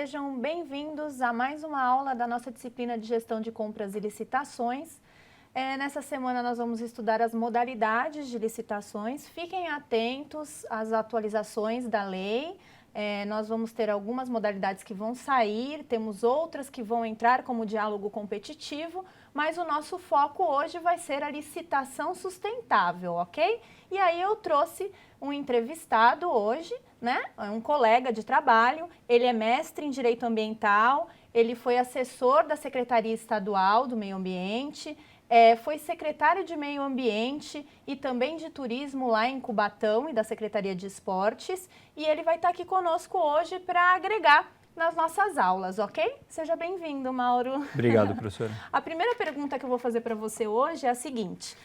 sejam bem-vindos a mais uma aula da nossa disciplina de Gestão de Compras e Licitações. Nessa semana nós vamos estudar as modalidades de licitações. Fiquem atentos às atualizações da lei. Nós vamos ter algumas modalidades que vão sair, temos outras que vão entrar como diálogo competitivo, mas o nosso foco hoje vai ser a licitação sustentável, ok? E aí eu trouxe um entrevistado hoje, né? Um colega de trabalho, ele é mestre em Direito Ambiental, ele foi assessor da Secretaria Estadual do Meio Ambiente, foi secretário de Meio Ambiente e também de Turismo lá em Cubatão e da Secretaria de Esportes. E ele vai estar aqui conosco hoje para agregar nas nossas aulas, ok? Seja bem-vindo, Mauro. Obrigado, professora. A primeira pergunta que eu vou fazer para você hoje é a seguinte.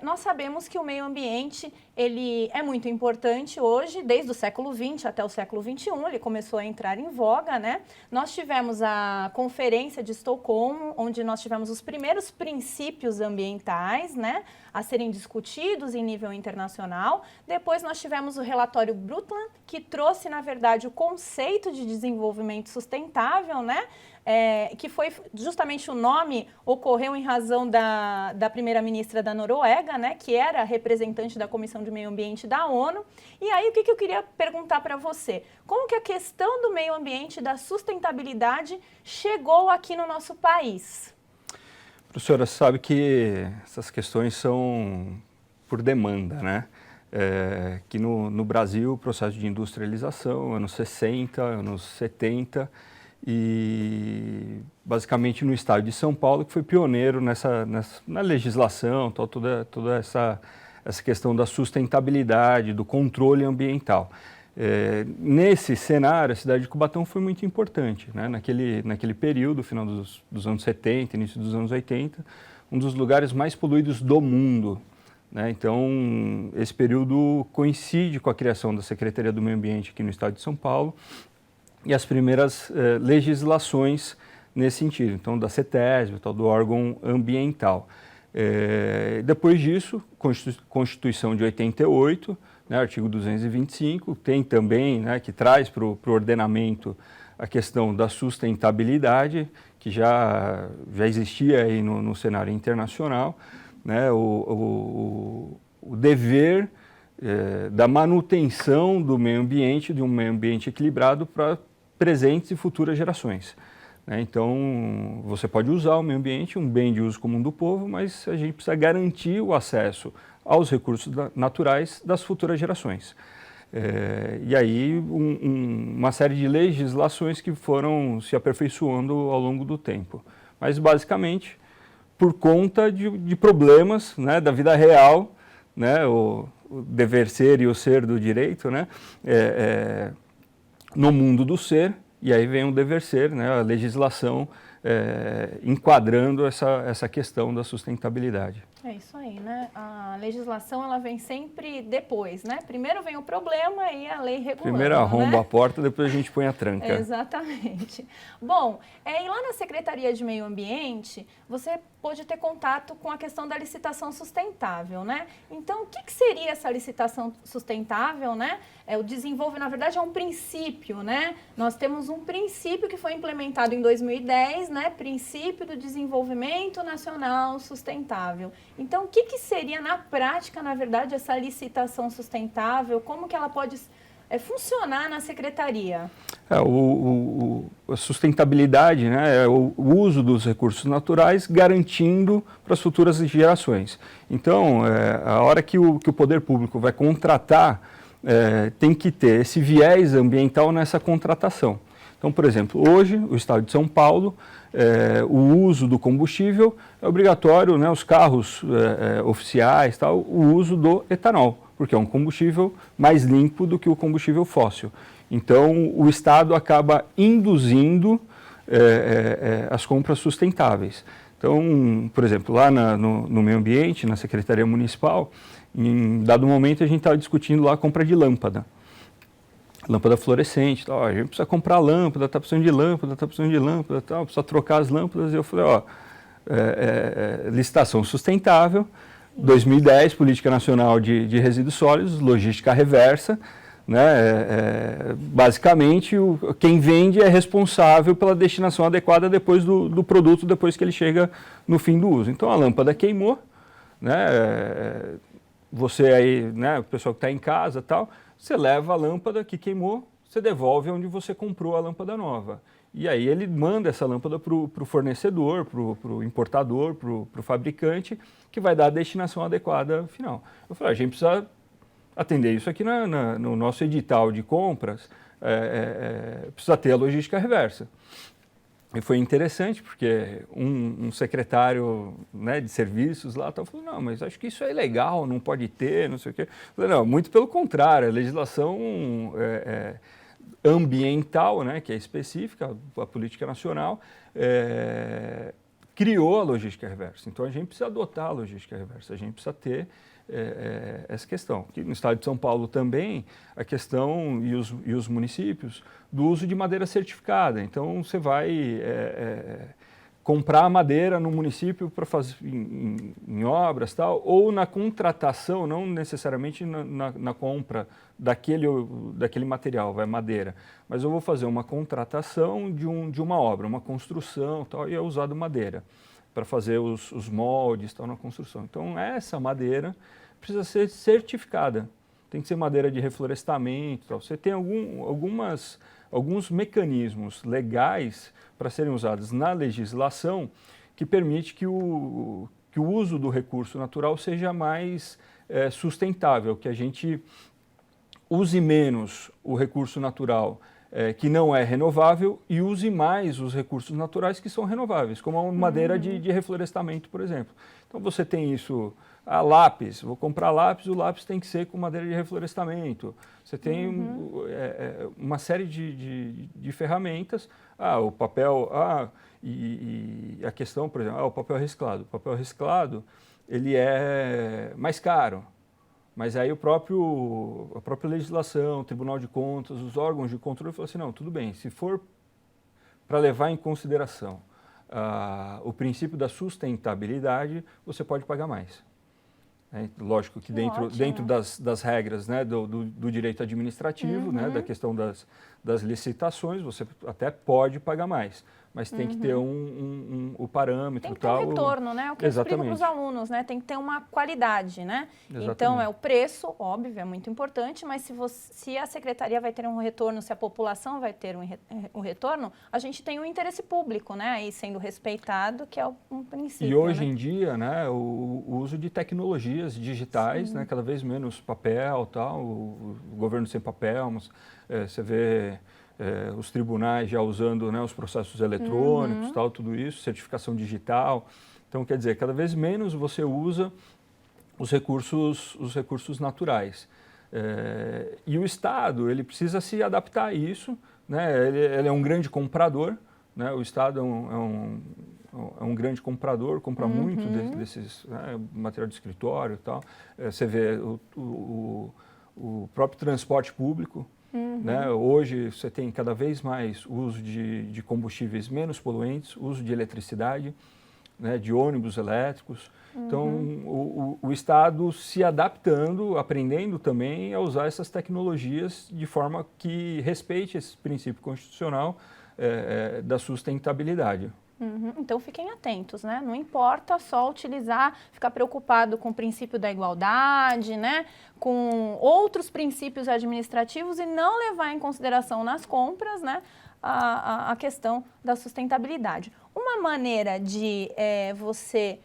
Nós sabemos que o meio ambiente ele é muito importante hoje, desde o século XX até o século XXI, ele começou a entrar em voga, né? Nós tivemos a Conferência de Estocolmo, onde nós tivemos os primeiros princípios ambientais, né, a serem discutidos em nível internacional. Depois nós tivemos o relatório Brundtland, que trouxe, na verdade, o conceito de desenvolvimento sustentável, né? Que foi justamente o nome ocorreu em razão da primeira-ministra da Noruega, né, que era representante da Comissão de Meio Ambiente da ONU. E aí, o que eu queria perguntar para você? Como que a questão do meio ambiente e da sustentabilidade chegou aqui no nosso país? Professora, sabe que essas questões são por demanda, né? Que no Brasil, o processo de industrialização, anos 60, anos 70, e basicamente no estado de São Paulo, que foi pioneiro na legislação, toda essa questão da sustentabilidade, do controle ambiental. Nesse cenário, a cidade de Cubatão foi muito importante, né? Naquele período, final dos anos 70, início dos anos 80, um dos lugares mais poluídos do mundo, né? Então, esse período coincide com a criação da Secretaria do Meio Ambiente aqui no estado de São Paulo, e as primeiras legislações nesse sentido, então da CETESB, do órgão ambiental. Depois disso, Constituição de 88, né, artigo 225, tem também, né, que traz para o ordenamento a questão da sustentabilidade, que já existia aí no cenário internacional, né, o dever da manutenção do meio ambiente, de um meio ambiente equilibrado para presentes e futuras gerações. Então, você pode usar o meio ambiente, um bem de uso comum do povo, mas a gente precisa garantir o acesso aos recursos naturais das futuras gerações. E aí, uma série de legislações que foram se aperfeiçoando ao longo do tempo. Mas, basicamente, por conta de problemas, né, da vida real, né, o dever ser e o ser do direito, né, no mundo do ser, e aí vem o dever ser, né, a legislação enquadrando essa questão da sustentabilidade. É isso aí, né? A legislação ela vem sempre depois, né? Primeiro vem o problema e a lei regulando. Primeiro arromba, né, a porta, depois a gente põe a tranca. Exatamente. Bom, e lá na Secretaria de Meio Ambiente, você pôde ter contato com a questão da licitação sustentável, né? Então, o que seria essa licitação sustentável, né? O desenvolvimento, na verdade, é um princípio, né? Nós temos um princípio que foi implementado em 2010, né? Princípio do Desenvolvimento Nacional Sustentável. Então, o que seria na prática, na verdade, essa licitação sustentável? Como que ela pode funcionar na secretaria? A sustentabilidade, né, é o uso dos recursos naturais garantindo para as futuras gerações. Então, a hora que o poder público vai contratar, tem que ter esse viés ambiental nessa contratação. Então, por exemplo, hoje, o estado de São Paulo, o uso do combustível é obrigatório, né, os carros oficiais, tal, o uso do etanol, porque é um combustível mais limpo do que o combustível fóssil. Então, o Estado acaba induzindo as compras sustentáveis. Então, por exemplo, lá no meio ambiente, na Secretaria Municipal, em dado momento a gente estava discutindo lá a compra de lâmpada fluorescente, tal. A gente precisa comprar lâmpada, está precisando de lâmpada, tal, precisa trocar as lâmpadas. E eu falei, licitação sustentável, 2010, Política Nacional de Resíduos Sólidos, logística reversa, né? Basicamente, quem vende é responsável pela destinação adequada depois do produto, depois que ele chega no fim do uso. Então, a lâmpada queimou, né? Você aí, né, o pessoal que está em casa e tal, você leva a lâmpada que queimou, você devolve onde você comprou a lâmpada nova. E aí ele manda essa lâmpada para o fornecedor, para o importador, para o fabricante, que vai dar a destinação adequada final. Eu falei, a gente precisa atender isso aqui no nosso edital de compras, precisa ter a logística reversa. E foi interessante, porque um secretário, né, de serviços lá falou, não, mas acho que isso é ilegal, não pode ter, não sei o quê. Eu falei, não, muito pelo contrário, a legislação ambiental, né, que é específica, a política nacional, criou a logística reversa. Então, a gente precisa adotar a logística reversa, a gente precisa ter essa questão. Aqui no estado de São Paulo também, a questão, e os municípios, do uso de madeira certificada. Então, você vai comprar madeira no município para fazer em obras, tal, ou na contratação, não necessariamente na compra daquele material, vai madeira, mas eu vou fazer uma contratação de uma obra, uma construção, tal, e é usado madeira para fazer os moldes, tal, na construção. Então, essa madeira precisa ser certificada, tem que ser madeira de reflorestamento, tal. Você tem alguns mecanismos legais para serem usados na legislação que permite que o uso do recurso natural seja mais sustentável, que a gente use menos o recurso natural que não é renovável e use mais os recursos naturais que são renováveis, como a madeira de reflorestamento, por exemplo. Então você tem isso, lápis, vou comprar lápis, o lápis tem que ser com madeira de reflorestamento. Você tem uma série de ferramentas, o papel, e a questão, por exemplo, o papel reciclado. O papel reciclado, ele é mais caro. Mas aí a própria legislação, o Tribunal de Contas, os órgãos de controle falaram assim, não, tudo bem, se for para levar em consideração o princípio da sustentabilidade, você pode pagar mais. Lógico que dentro das regras, né, do direito administrativo, né, da questão das licitações, você até pode pagar mais, mas tem que ter o parâmetro. Tem que ter um retorno, né? O que eu explico para os alunos, né? Tem que ter uma qualidade, né? Exatamente. Então, o preço, óbvio, é muito importante, mas se a secretaria vai ter um retorno, se a população vai ter um retorno, a gente tem um interesse público, né? Aí sendo respeitado, que é um princípio. E hoje em dia, né, o uso de tecnologias digitais, né, cada vez menos papel, tal, o governo sem papel, mas, você vê os tribunais já usando, né, os processos eletrônicos, tal, tudo isso, certificação digital. Então, quer dizer, cada vez menos você usa os recursos naturais. E o Estado, ele precisa se adaptar a isso, né? Ele é um grande comprador, né? O Estado é um grande comprador, compra muito desses, né, material de escritório e tal. Você vê o próprio transporte público. Né? Hoje você tem cada vez mais uso de combustíveis menos poluentes, uso de eletricidade, né, de ônibus elétricos. Então, o Estado se adaptando, aprendendo também a usar essas tecnologias de forma que respeite esse princípio constitucional da sustentabilidade. Então fiquem atentos, né? Não importa só utilizar, ficar preocupado com o princípio da igualdade, né? Com outros princípios administrativos e não levar em consideração nas compras, né, a questão da sustentabilidade. Uma maneira de você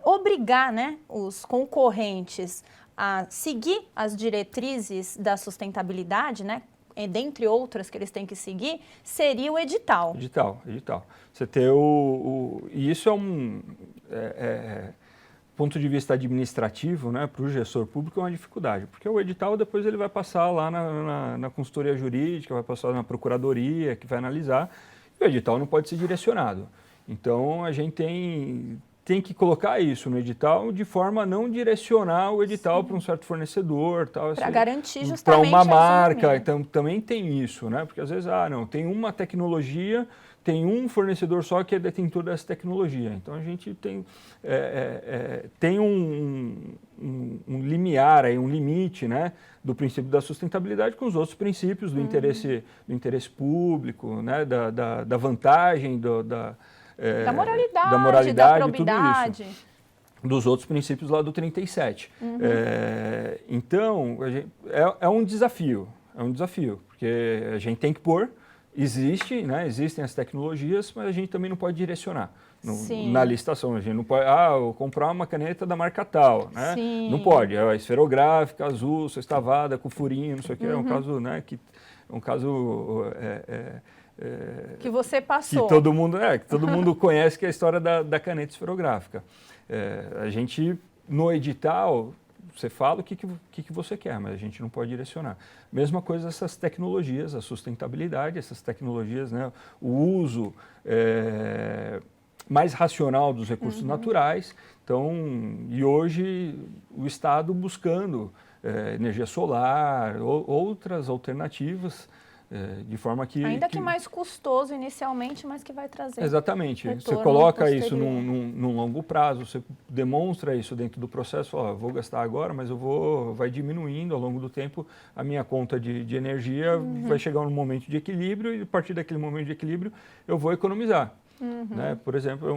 obrigar, né, os concorrentes a seguir as diretrizes da sustentabilidade, né? Dentre outras que eles têm que seguir, seria o edital. Edital. Você ter e isso é ponto de vista administrativo, né, para o gestor público é uma dificuldade, porque o edital depois ele vai passar lá na consultoria jurídica, vai passar na procuradoria, que vai analisar, e o edital não pode ser direcionado. Então, a gente tem que colocar isso no edital de forma a não direcionar o edital para um certo fornecedor. Para garantir justamente para uma a marca, isonomia. então, também tem isso, né? Porque às vezes, não, tem uma tecnologia, tem um fornecedor só que é detentor dessa tecnologia. Então a gente tem, tem um limiar, aí, um limite, né, do princípio da sustentabilidade com os outros princípios do interesse público, né, da vantagem, Da moralidade, da moralidade, da tudo probidade. isso, dos outros princípios lá do 37. Então, é um desafio, porque a gente tem que pôr, existem as tecnologias, mas a gente também não pode direcionar na licitação. A gente não pode, eu comprar uma caneta da marca tal, né? Sim. Não pode, é esferográfica, azul, sextavada, com furinho, não sei o que, é um caso, né, que você passou. Que todo mundo conhece, que é a história da caneta esferográfica. A gente, no edital, você fala o que você quer, mas a gente não pode direcionar. Mesma coisa essas tecnologias, a sustentabilidade, essas tecnologias, né, o uso mais racional dos recursos naturais. Então, e hoje o Estado buscando energia solar, outras alternativas, de forma que... Ainda que mais custoso inicialmente, mas que vai trazer. Exatamente. Você retorno coloca posterior. isso num longo prazo, você demonstra isso dentro do processo, vou gastar agora, mas vai diminuindo ao longo do tempo a minha conta de energia, vai chegar um momento de equilíbrio e a partir daquele momento de equilíbrio eu vou economizar. Né? Por exemplo,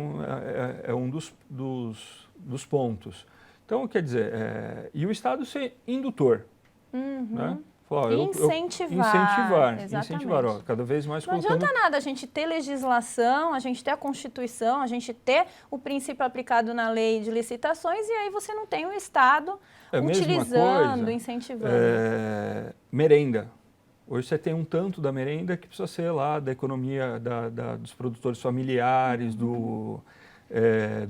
é um dos pontos. Então, quer dizer, e o Estado ser indutor, né? Incentivar. Incentivar, cada vez mais Não adianta nada a gente ter legislação, a gente ter a Constituição, a gente ter o princípio aplicado na lei de licitações e aí você não tem o Estado utilizando, incentivando. Merenda. Hoje você tem um tanto da merenda que precisa ser lá da economia dos produtores familiares, do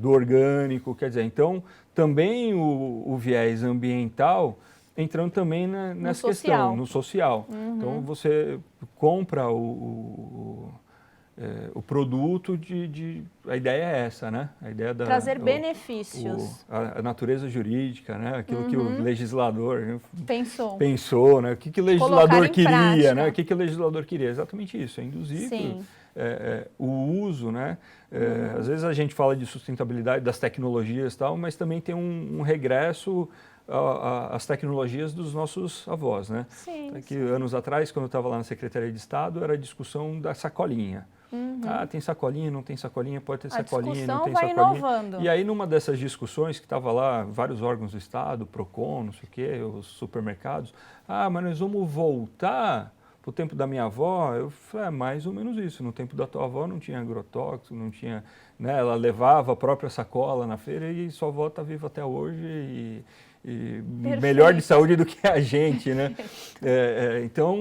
orgânico, quer dizer, então também o viés ambiental entrando também nessa questão, no social. Então você compra o produto a ideia é essa, né? A ideia trazer benefícios. A natureza jurídica, né? Aquilo que o legislador pensou, né? O que o legislador queria, né? O que o legislador queria? Exatamente isso, é induzir o uso, né? Às vezes a gente fala de sustentabilidade das tecnologias e tal, mas também tem um regresso às tecnologias dos nossos avós, né? Que anos atrás, quando eu estava lá na Secretaria de Estado, era a discussão da sacolinha. Tem sacolinha, não tem sacolinha, pode ter sacolinha, não tem sacolinha. Inovando. E aí, numa dessas discussões que estava lá, vários órgãos do Estado, PROCON, não sei o quê, os supermercados, mas nós vamos voltar para o tempo da minha avó. Eu falei, mais ou menos isso. No tempo da tua avó não tinha agrotóxico, não tinha, né, ela levava a própria sacola na feira e sua avó está viva até hoje e melhor de saúde do que a gente, né? Então,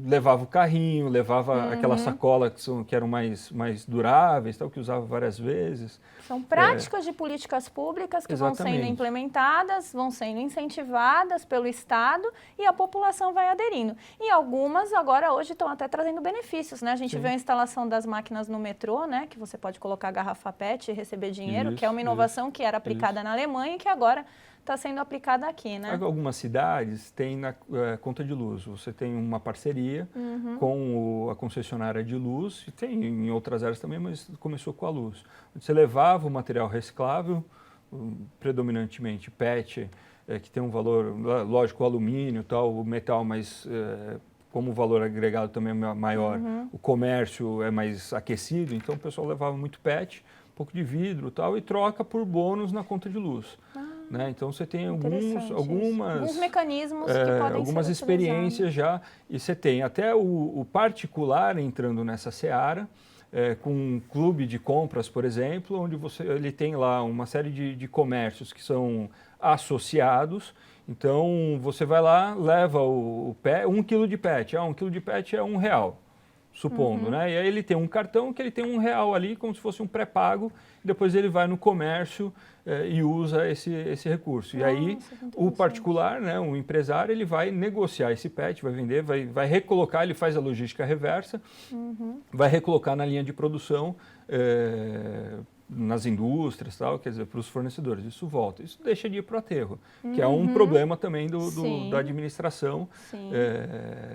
levava o carrinho, levava aquela sacola que eram mais duráveis, tal, que usava várias vezes. São práticas de políticas públicas que vão sendo implementadas, vão sendo incentivadas pelo Estado e a população vai aderindo. E algumas agora hoje estão até trazendo benefícios, né? A gente vê a instalação das máquinas no metrô, né? Que você pode colocar garrafa PET e receber dinheiro, que é uma inovação que era aplicada na Alemanha e que agora está sendo aplicada aqui, né? Algumas cidades têm na conta de luz. Você tem uma parceria com a concessionária de luz, e tem em outras áreas também, mas começou com a luz. Você levava o material reciclável, predominantemente PET, que tem um valor, lógico, o alumínio, tal, o metal, mas como o valor agregado também é maior, o comércio é mais aquecido, então o pessoal levava muito PET, um pouco de vidro, tal, e troca por bônus na conta de luz. Né? Então você tem alguns mecanismos que podem algumas ser experiências já, e você tem até o particular entrando nessa seara, com um clube de compras, por exemplo, onde ele tem lá uma série de comércios que são associados. Então você vai lá, leva o PET, 1 quilo de PET, 1 quilo de PET é R$1, supondo, né? E aí ele tem um cartão que ele tem R$1 ali, como se fosse um pré-pago, depois ele vai no comércio e usa esse recurso. E aí o particular, né, o empresário, ele vai negociar esse PET, vai vender, vai recolocar, ele faz a logística reversa, vai recolocar na linha de produção nas indústrias, tal, quer dizer, para os fornecedores. Isso volta. Isso deixa de ir para o aterro, que é um problema também da administração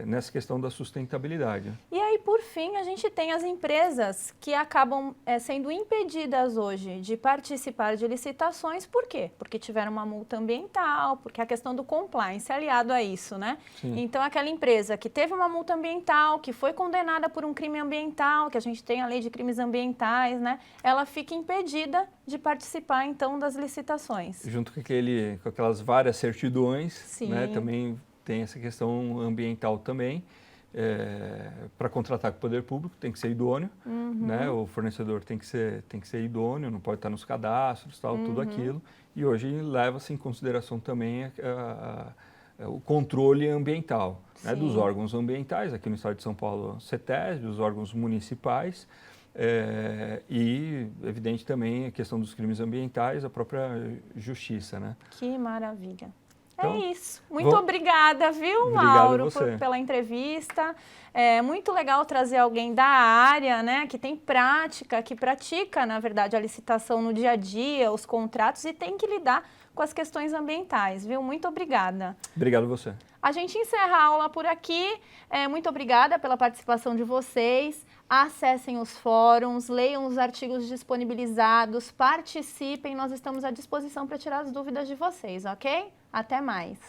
nessa questão da sustentabilidade. E aí, por fim, a gente tem as empresas que acabam sendo impedidas hoje de participar de licitações. Por quê? Porque tiveram uma multa ambiental, porque a questão do compliance é aliado a isso, né? Sim. Então, aquela empresa que teve uma multa ambiental, que foi condenada por um crime ambiental, que a gente tem a lei de crimes ambientais, né? Ela fica impedida de participar, então, das licitações. Junto com aquelas várias certidões, Sim. né? Também tem essa questão ambiental também. Para contratar com o poder público tem que ser idôneo, né? O fornecedor tem que ser idôneo, não pode estar nos cadastros, tal, tudo aquilo. E hoje leva-se em consideração também o controle ambiental, né? Dos órgãos ambientais, aqui no estado de São Paulo, CETESB, dos órgãos municipais, e, evidente, também a questão dos crimes ambientais, a própria justiça, né? Que maravilha. Então, é isso. Muito obrigada, viu, Mauro, pela entrevista. É muito legal trazer alguém da área, né, que tem prática, que pratica, na verdade, a licitação no dia a dia, os contratos e tem que lidar com as questões ambientais, viu? Muito obrigada. Obrigado a você. A gente encerra a aula por aqui. Muito obrigada pela participação de vocês. Acessem os fóruns, leiam os artigos disponibilizados, participem. Nós estamos à disposição para tirar as dúvidas de vocês, ok? Até mais!